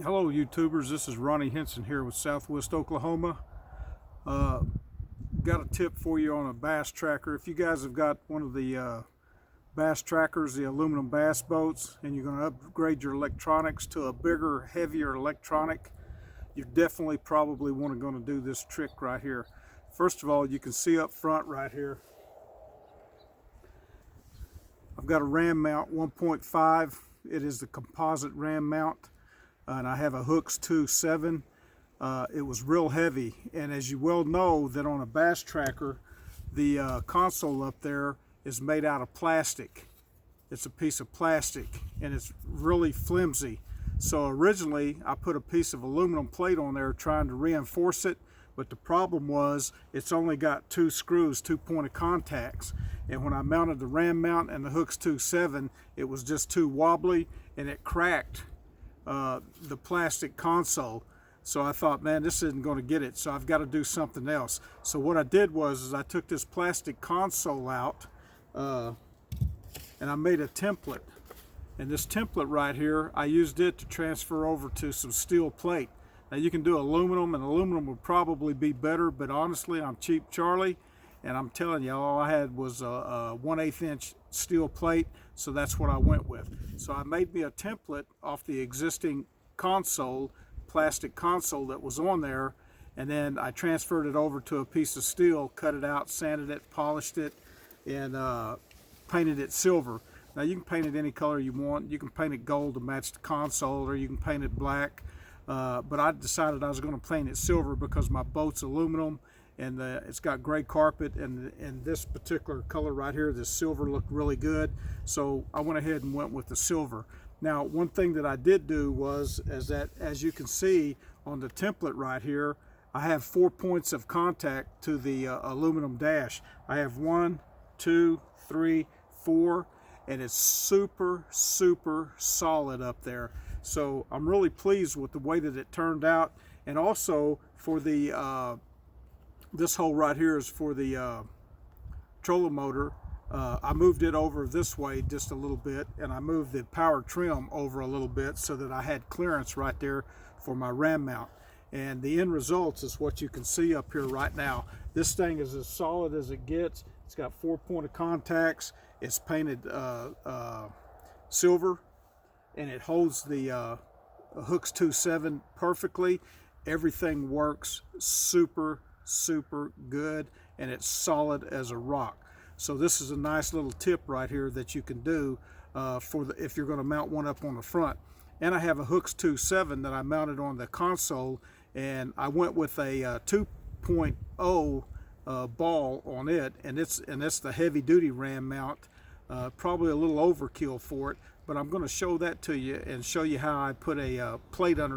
Hello YouTubers, this is Ronnie Henson here with Southwest Oklahoma. Got a tip for you on a bass tracker. If you guys have got one of the bass trackers, the aluminum bass boats, and you're going to upgrade your electronics to a bigger, heavier electronic, you definitely probably want to go to do this trick right here. First of all, you can see up front right here, I've got a ram mount 1.5. It is the composite ram mount. And I have a Hooks 2.7. It was real heavy, and as you well know that on a bass tracker, the console up there is made out of plastic. It's a piece of plastic, and it's really flimsy. So originally I put a piece of aluminum plate on there trying to reinforce it, but the problem was it's only got two screws, 2 point of contacts, and when I mounted the ram mount and the Hooks 2.7, it was just too wobbly, and it cracked the plastic console. So I thought, man, this isn't going to get it, so I've got to do something else. So what I did was I took this plastic console out and I made a template, and this template right here, I used it to transfer over to some steel plate. Now you can do aluminum, and aluminum would probably be better, but honestly I'm cheap Charlie, and I'm telling you, all I had was a 1/8 inch steel plate, so that's what I went with. So I made me a template off the existing console, plastic console that was on there, and then I transferred it over to a piece of steel, cut it out, sanded it, polished it, and painted it silver. Now you can paint it any color you want. You can paint it gold to match the console, or you can paint it black. But I decided I was going to paint it silver because my boat's aluminum, and it's got gray carpet, and this particular color right here, this silver, looked really good, so I went ahead and went with the silver. Now one thing that I did do was, as you can see on the template right here, I have 4 points of contact to the aluminum dash. I have 1, 2, 3, 4, and it's super solid up there. So I'm really pleased with the way that it turned out. And also for the this hole right here is for the trolling motor. I moved it over this way just a little bit, and I moved the power trim over a little bit so that I had clearance right there for my ram mount. And the end results is what you can see up here right now. This thing is as solid as it gets. It's got 4 point of contacts. It's painted silver, and it holds the Hooks 2.7 perfectly. Everything works super good, and it's solid as a rock. So this is a nice little tip right here that you can do if you're going to mount one up on the front. And I have a Hooks 2.7 that I mounted on the console, and I went with a 2.0 ball on it, and it's the heavy duty ram mount. Probably a little overkill for it, but I'm going to show that to you and show you how I put a plate under